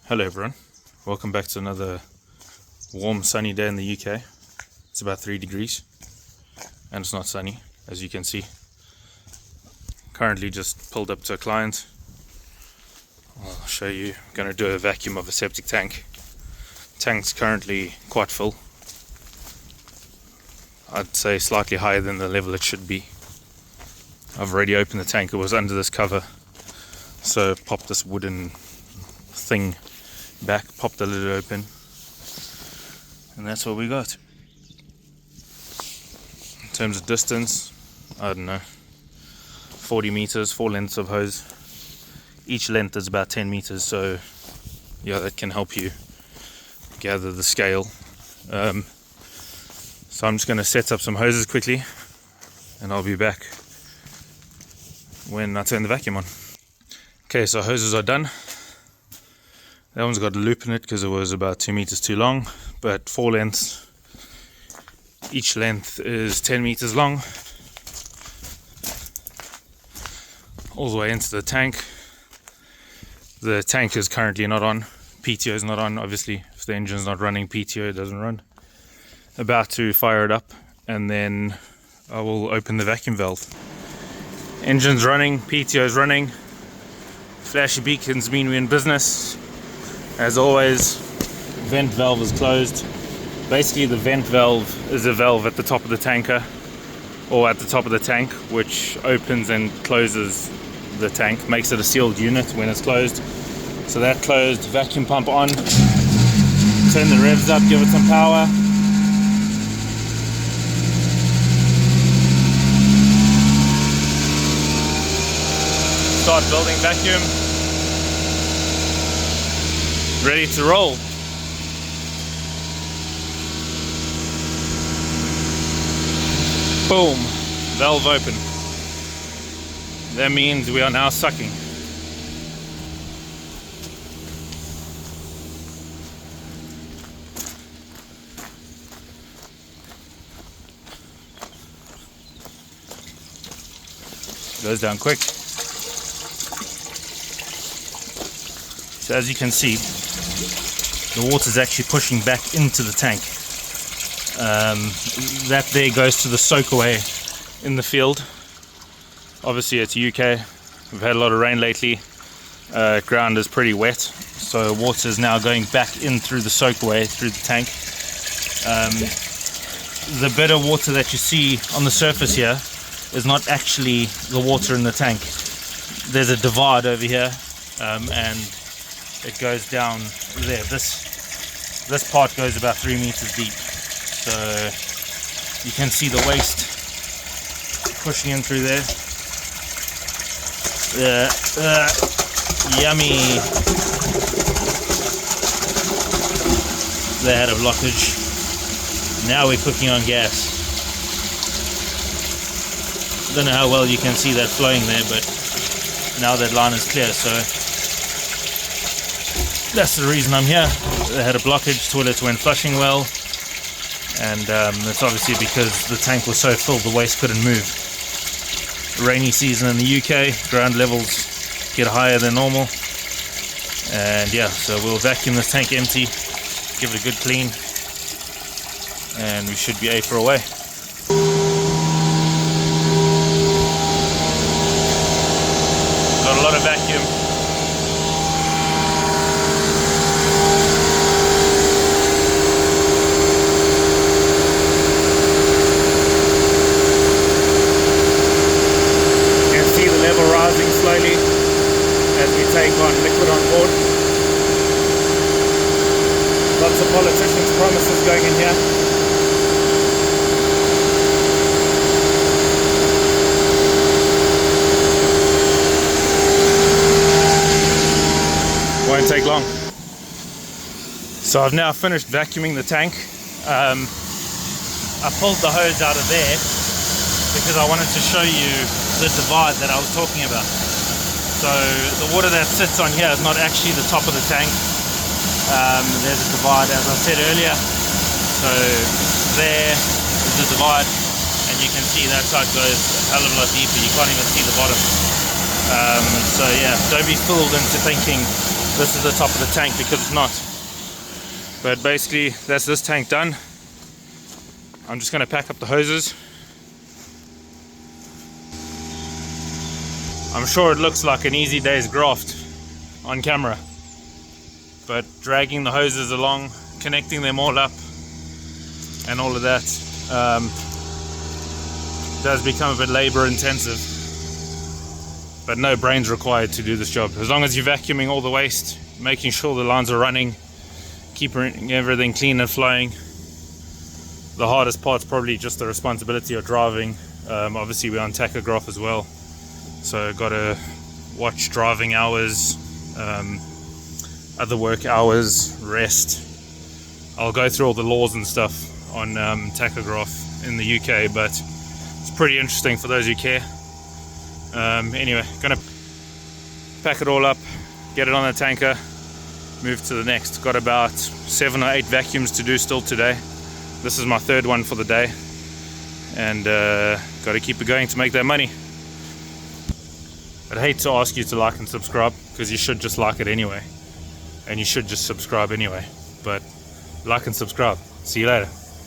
Hello everyone, welcome back to another warm sunny day in the UK. It's about 3 degrees and it's not sunny, as you can see. Currently just pulled up to a client. I'll show you. I'm going to do a vacuum of a septic tank. Tank's currently quite full. I'd say slightly higher than the level it should be. I've already opened the tank. It was under this cover, so popped this wooden thing back, popped the lid open, and that's what we got. In terms of distance, I don't know, 40 meters, 4 lengths of hose. Each length is about 10 meters, so yeah, that can help you gather the scale. So I'm just going to set up some hoses quickly and I'll be back when I turn the vacuum on. Okay, so hoses are done. That one's got a loop in it because it was about 2 meters too long, but 4 lengths. Each length is 10 meters long. All the way into the tank. The tank is currently not on. PTO is not on. Obviously, if the engine's not running, PTO doesn't run. About to fire it up, and then I will open the vacuum valve. Engine's running, PTO is running. Flashy beacons mean we're in business. As always, vent valve is closed. Basically, the vent valve is a valve at the top of the tanker, or at the top of the tank, which opens and closes the tank, makes it a sealed unit when it's closed. So that closed, vacuum pump on, turn the revs up, give it some power. Start building vacuum. Ready to roll. Boom, valve open. That means we are now sucking. Goes down quick. So as you can see, the water is actually pushing back into the tank. That there goes to the soak away in the field. Obviously it's UK, we've had a lot of rain lately, ground is pretty wet, so water is now going back in through the soak away through the tank. The bit of water that you see on the surface here is not actually the water in the tank. There's a divide over here, and it goes down there. This part goes about 3 meters deep, so you can see the waste pushing in through there. Yummy. They had a blockage. Now we're cooking on gas. Don't know how well you can see that flowing there, but now that line is clear, so that's the reason I'm here. They had a blockage, toilets weren't flushing well, and it's obviously because the tank was so full the waste couldn't move. Rainy season in the UK, ground levels get higher than normal, and yeah, so we'll vacuum this tank empty, give it a good clean, and we should be A for away. Got a lot of vacuum. Rising slowly as we take on liquid on board. Lots of politicians' promises going in here. Won't take long. So I've now finished vacuuming the tank. I pulled the hose out of there because I wanted to show you the divide that I was talking about. So the water that sits on here is not actually the top of the tank. There's a divide, as I said earlier. So there is the divide, and you can see that side goes a hell of a lot deeper. You can't even see the bottom. So yeah, don't be fooled into thinking this is the top of the tank because it's not. But basically that's this tank done. I'm just going to pack up the hoses. I'm sure it looks like an easy day's graft on camera, but dragging the hoses along, connecting them all up and all of that does become a bit labor intensive, but no brains required to do this job. As long as you're vacuuming all the waste, making sure the lines are running, keeping everything clean and flowing. The hardest part's probably just the responsibility of driving. Obviously we're on tachograph as well, so got to watch driving hours, other work hours, rest. I'll go through all the laws and stuff on tachograph in the UK, but it's pretty interesting for those who care. Anyway, gonna pack it all up, get it on the tanker, move to the next. Got about 7 or 8 vacuums to do still today. This is my third one for the day, and got to keep it going to make that money. I'd hate to ask you to like and subscribe, because you should just like it anyway, and you should just subscribe anyway, but like and subscribe. See you later.